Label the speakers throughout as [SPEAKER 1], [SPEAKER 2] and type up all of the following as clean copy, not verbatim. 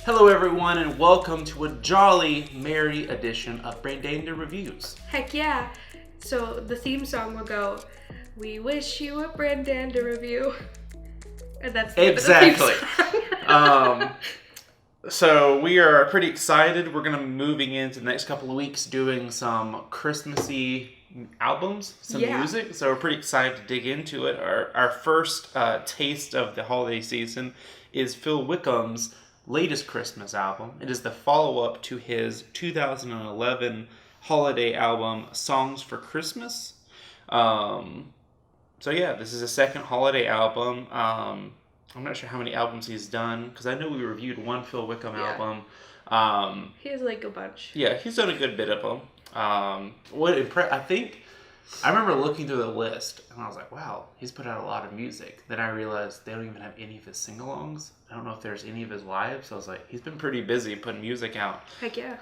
[SPEAKER 1] Hello everyone and welcome to a jolly, merry edition of Brandanda Reviews.
[SPEAKER 2] Heck yeah. So the theme song will go, "We wish you a Brandanda review." And that's the
[SPEAKER 1] Exactly.
[SPEAKER 2] end of the theme song.
[SPEAKER 1] So we are pretty excited. We're going to be moving into the next couple of weeks doing some Christmassy albums, some music. So we're pretty excited to dig into it. Our first taste of the holiday season is Phil Wickham's latest Christmas album. It is the follow-up to his 2011 holiday album, Songs for Christmas. So yeah, this is a second holiday album. I'm not sure how many albums he's done, because I know we reviewed one Phil Wickham album.
[SPEAKER 2] He has like a bunch.
[SPEAKER 1] Yeah, he's done a good bit of them. I remember looking through the list, and I was like, wow, he's put out a lot of music. Then I realized they don't even have any of his sing-alongs. I don't know if there's any of his lives. So I was like, he's been pretty busy putting music out.
[SPEAKER 2] Heck yeah.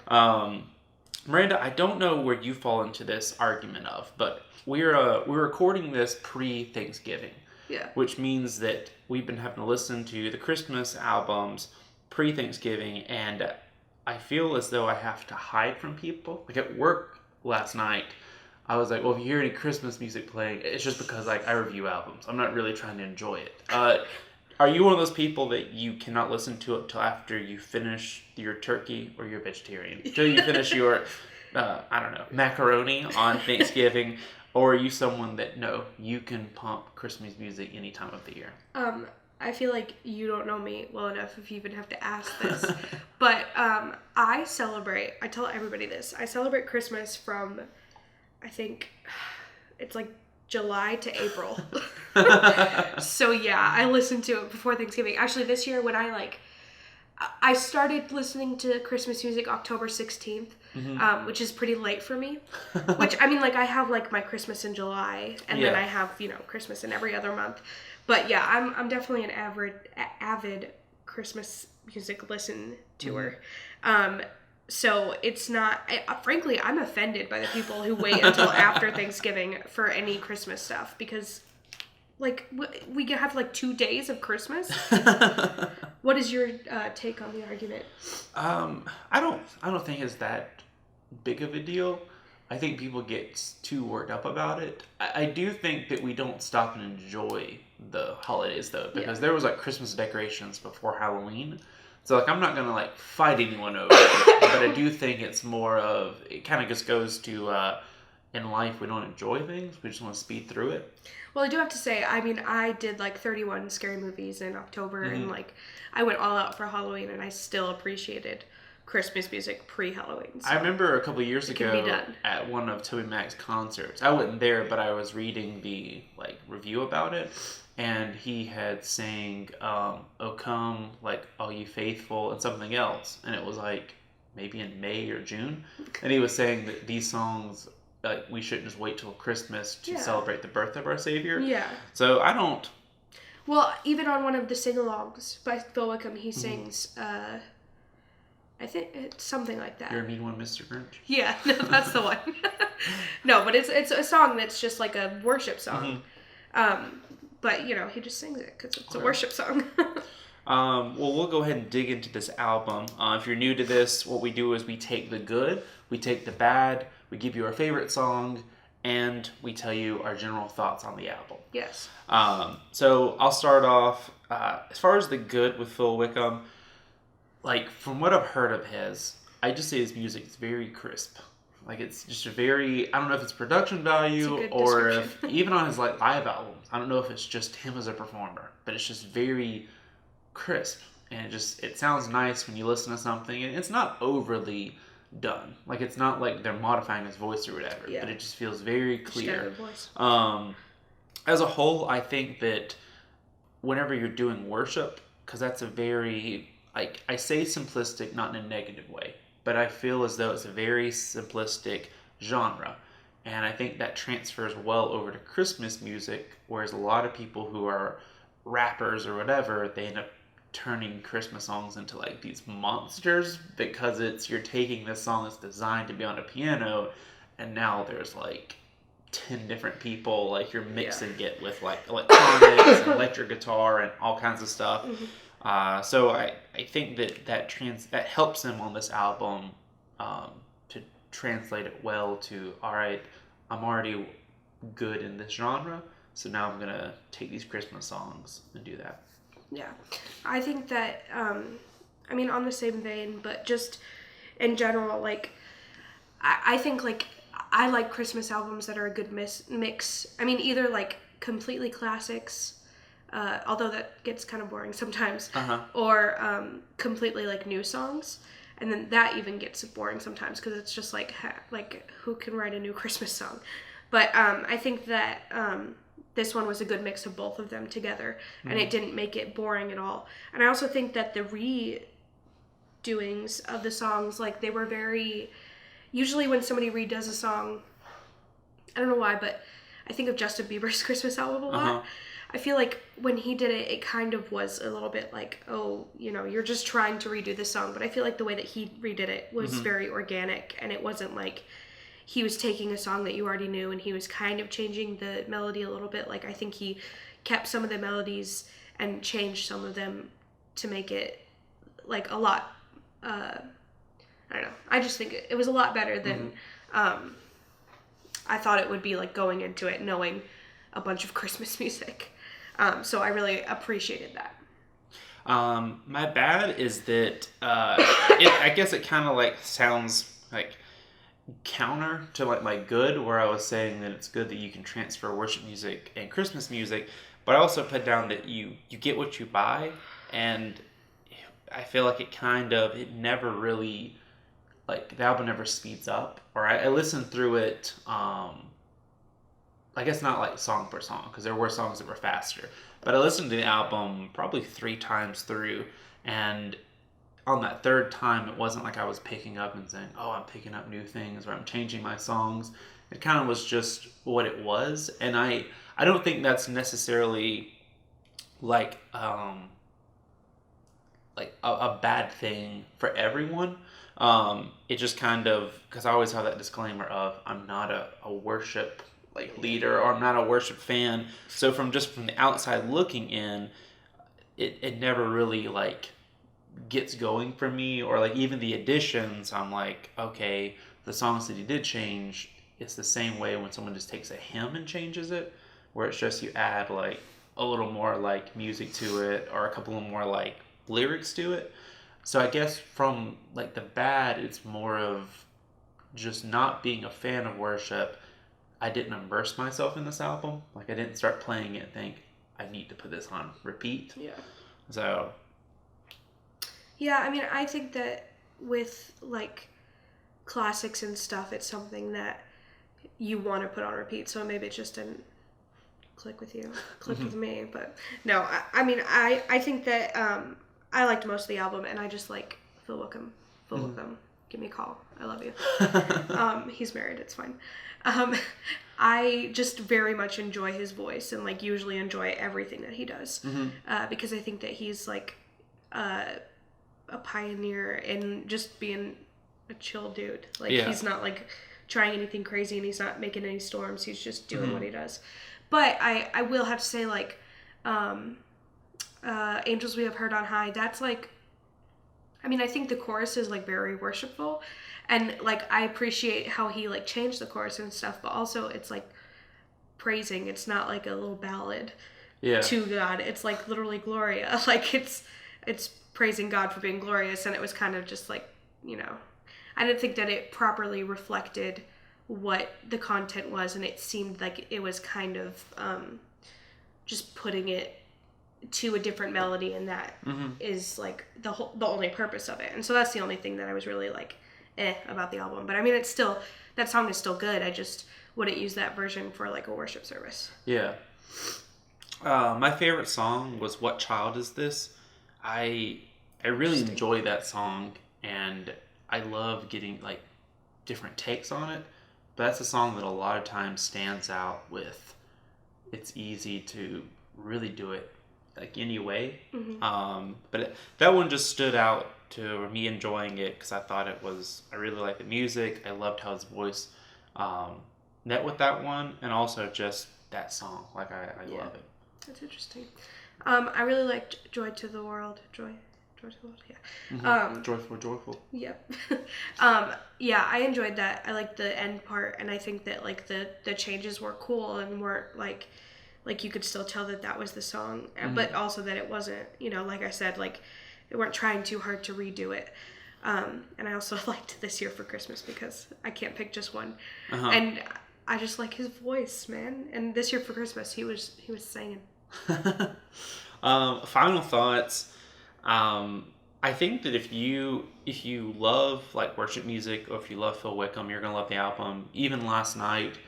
[SPEAKER 1] Miranda, I don't know where you fall into this argument of, but we're recording this pre-Thanksgiving.
[SPEAKER 2] Yeah.
[SPEAKER 1] Which means that we've been having to listen to the Christmas albums pre-Thanksgiving, and I feel as though I have to hide from people. Like at work last night, I was like, well, if you hear any Christmas music playing, it's just because like I review albums. I'm not really trying to enjoy it. Are you one of those people that you cannot listen to it till after you finish your turkey, or you're a vegetarian? Till you finish your, macaroni on Thanksgiving? Or are you someone that, no, you can pump Christmas music any time of the year?
[SPEAKER 2] I feel like you don't know me well enough if you even have to ask this. But I tell everybody this, I celebrate Christmas from, I think, it's like July to April. So yeah, I listen to it before Thanksgiving. Actually, this year when I started listening to Christmas music October 16th, which is pretty late for me. Which, I mean, like, I have, like, my Christmas in July, and then I have, Christmas in every other month. But, yeah, I'm definitely an avid Christmas music listen-toer. So it's not... frankly, I'm offended by the people who wait until after Thanksgiving for any Christmas stuff, because... Like, we have, like, 2 days of Christmas? What is your take on the argument?
[SPEAKER 1] I don't think it's that big of a deal. I think people get too worked up about it. I do think that we don't stop and enjoy the holidays, though, because there was, like, Christmas decorations before Halloween. So, like, I'm not going to, like, fight anyone over it. But I do think it's more of... It kind of just goes to... in life, we don't enjoy things. We just want to speed through it.
[SPEAKER 2] Well, I do have to say, I mean, I did like 31 scary movies in October, and like I went all out for Halloween, and I still appreciated Christmas music pre-Halloween. So
[SPEAKER 1] I remember a couple of years ago at one of Toby Mac's concerts. I wasn't there, but I was reading the like review about it, and he had sang "O Come, like All You Faithful" and something else, and it was like maybe in May or June, and he was saying that these songs. Like, we shouldn't just wait till Christmas to celebrate the birth of our Savior. Yeah. So I don't...
[SPEAKER 2] Well, even on one of the sing-alongs by Phil Wickham, he sings, I think it's something like that.
[SPEAKER 1] You're a mean one, Mr. Grinch?
[SPEAKER 2] Yeah, no, that's the one. No, but it's a song that's just like a worship song. But, he just sings it because it's a worship song.
[SPEAKER 1] Well, we'll go ahead and dig into this album. If you're new to this, what we do is we take the good, we take the bad, we give you our favorite song, and we tell you our general thoughts on the album.
[SPEAKER 2] Yes.
[SPEAKER 1] So I'll start off, as far as the good with Phil Wickham, like, from what I've heard of his, I just say his music is very crisp. Like, it's just a very, I don't know if it's production value, or if, even on his, like, live albums, I don't know if it's just him as a performer, but it's just very crisp, and it sounds nice when you listen to something, and it's not overly done. Like, it's not like they're modifying his voice or whatever, but it just feels very clear. As a whole, I think that whenever you're doing worship, because that's a very, like, I say simplistic, not in a negative way, but I feel as though it's a very simplistic genre, and I think that transfers well over to Christmas music, whereas a lot of people who are rappers or whatever, they end up turning Christmas songs into like these monsters, because you're taking this song that's designed to be on a piano, and now there's like 10 different people, like you're mixing it with like electronics and electric guitar and all kinds of stuff. So I think that helps him on this album to translate it well to, all right, I'm already good in this genre, so now I'm gonna take these Christmas songs and do that.
[SPEAKER 2] Yeah, I think that I mean, on the same vein, but just in general, like I think like I like Christmas albums that are a good mix. I mean, either like completely classics, although that gets kind of boring sometimes, or completely like new songs. And then that even gets boring sometimes because it's just like who can write a new Christmas song? But I think that this one was a good mix of both of them together, and it didn't make it boring at all. And I also think that the redoings of the songs, like they were very. Usually when somebody redoes a song, I don't know why, but I think of Justin Bieber's Christmas album a lot. I feel like when he did it, it kind of was a little bit like, oh, you know, you're just trying to redo the song. But I feel like the way that he redid it was very organic, and it wasn't like he was taking a song that you already knew and he was kind of changing the melody a little bit. Like I think he kept some of the melodies and changed some of them to make it like a lot, I don't know. I just think it was a lot better than I thought it would be, like going into it knowing a bunch of Christmas music. So I really appreciated that.
[SPEAKER 1] My bad is that I guess it kind of like sounds like counter to like my good, where I was saying that it's good that you can transfer worship music and Christmas music, but I also put down that you get what you buy, and I feel like it never really, like the album never speeds up, or I listened through it, I guess not like song per song, because there were songs that were faster, but I listened to the album probably 3 times through, and on that third time, it wasn't like I was picking up and saying, oh, I'm picking up new things, or I'm changing my songs. It kind of was just what it was, and I don't think that's necessarily like a bad thing for everyone. It just kind of, because I always have that disclaimer of I'm not a worship like leader, or I'm not a worship fan. So from the outside looking in, it never really like gets going for me, or like even the additions, I'm like, okay, the songs that he did change, it's the same way when someone just takes a hymn and changes it, where it's just you add like a little more like music to it, or a couple of more like lyrics to it. So I guess from like the bad, it's more of just not being a fan of worship. I didn't immerse myself in this album. Like I didn't start playing it and think I need to put this on repeat.
[SPEAKER 2] Yeah.
[SPEAKER 1] So
[SPEAKER 2] yeah, I mean, I think that with like classics and stuff, it's something that you want to put on repeat. So maybe it just didn't click with you, click with me. But no, I mean, I think that I liked most of the album, and I just like Phil Wickham. Phil Wickham, give me a call. I love you. He's married. It's fine. I just very much enjoy his voice, and like usually enjoy everything that he does, because I think that he's like a pioneer in just being a chill dude. Like he's not like trying anything crazy, and he's not making any storms. He's just doing what he does. But I will have to say, like, Angels We Have Heard on High, that's like, I mean, I think the chorus is like very worshipful, and like I appreciate how he like changed the chorus and stuff, but also it's like praising. It's not like a little ballad to God. It's like literally Gloria. Like it's praising God for being glorious, and it was kind of just like, you know, I didn't think that it properly reflected what the content was, and it seemed like it was kind of just putting it to a different melody, and that is like the only purpose of it. And so that's the only thing that I was really like about the album. But I mean, it's still, that song is still good. I just wouldn't use that version for like a worship service.
[SPEAKER 1] Yeah. My favorite song was What Child Is This? I really enjoy that song, and I love getting like different takes on it. But that's a song that a lot of times stands out with, it's easy to really do it like any way. But that one just stood out to me enjoying it, because I thought I really liked the music. I loved how his voice met with that one, and also just that song. Like I love it.
[SPEAKER 2] That's interesting. I really liked Joy to the World. Joy to the World, yeah.
[SPEAKER 1] Mm-hmm. Joyful.
[SPEAKER 2] Yep. Yeah, I enjoyed that. I liked the end part, and I think that like the changes were cool and weren't like you could still tell that was the song, but also that it wasn't, like I said, like they weren't trying too hard to redo it. And I also liked This Year for Christmas because I can't pick just one. And I just like his voice, man. And This Year for Christmas, he was singing.
[SPEAKER 1] Final thoughts. I think that if you love like worship music, or if you love Phil Wickham, you're gonna love the album. Even last night,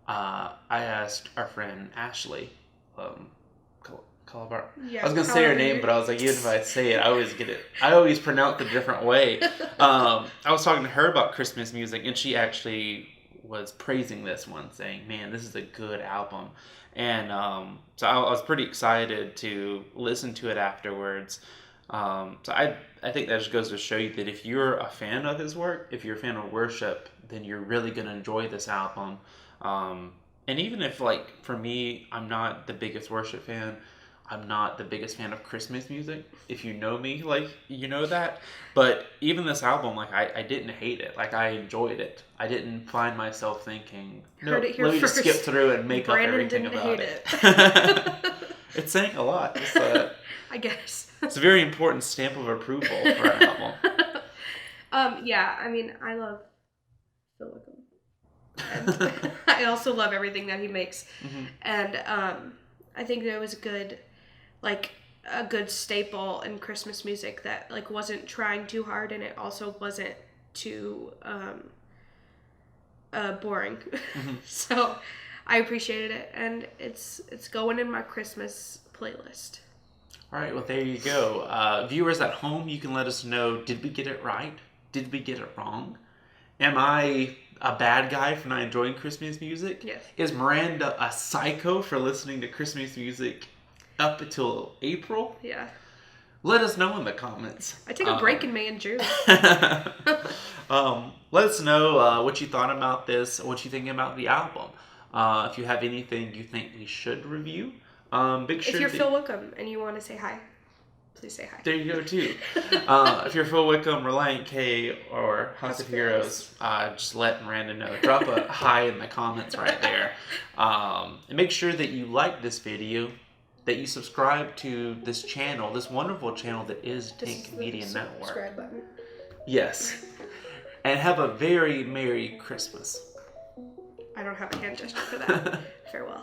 [SPEAKER 1] I asked our friend Ashley, Calabar.
[SPEAKER 2] Yeah,
[SPEAKER 1] I was gonna say her name, but I was like, even if I say it, I always get it. I always pronounce it a different way. I was talking to her about Christmas music, and she actually was praising this one, saying, "Man, this is a good album." And so I was pretty excited to listen to it afterwards. So I think that just goes to show you that if you're a fan of his work, if you're a fan of worship, then you're really going to enjoy this album. And even if, like, for me, I'm not the biggest worship fan, I'm not the biggest fan of Christmas music. If you know me, like, you know that. But even this album, like, I didn't hate it. Like, I enjoyed it. I didn't find myself thinking, no, let me just skip through and make up everything about it. It's saying a lot.
[SPEAKER 2] I guess.
[SPEAKER 1] It's a very important stamp of approval for an album.
[SPEAKER 2] Yeah, I mean, I love Phil Wickham. And I also love everything that he makes. And I think that it was good, like a good staple in Christmas music that like wasn't trying too hard, and it also wasn't too boring. So I appreciated it, and it's going in my Christmas playlist.
[SPEAKER 1] All right, well, there you go. Viewers at home, you can let us know, did we get it right? Did we get it wrong? Am I a bad guy for not enjoying Christmas music?
[SPEAKER 2] Yes.
[SPEAKER 1] Is Miranda a psycho for listening to Christmas music up until April?
[SPEAKER 2] Yeah.
[SPEAKER 1] Let us know in the comments.
[SPEAKER 2] I take a break in May and June.
[SPEAKER 1] Let us know what you thought about this, what you think about the album. If you have anything you think we should review,
[SPEAKER 2] if you're Phil Wickham and you want to say hi, please say hi.
[SPEAKER 1] There you go, too. If you're Phil Wickham, Reliant K, or House of Heroes, just let Miranda know. Drop a hi in the comments right there. And make sure that you like this video, that you subscribe to this channel, this wonderful channel that is Tink Media Network.
[SPEAKER 2] Subscribe button.
[SPEAKER 1] Yes. And have a very Merry Christmas.
[SPEAKER 2] I don't have a hand gesture for that. Farewell.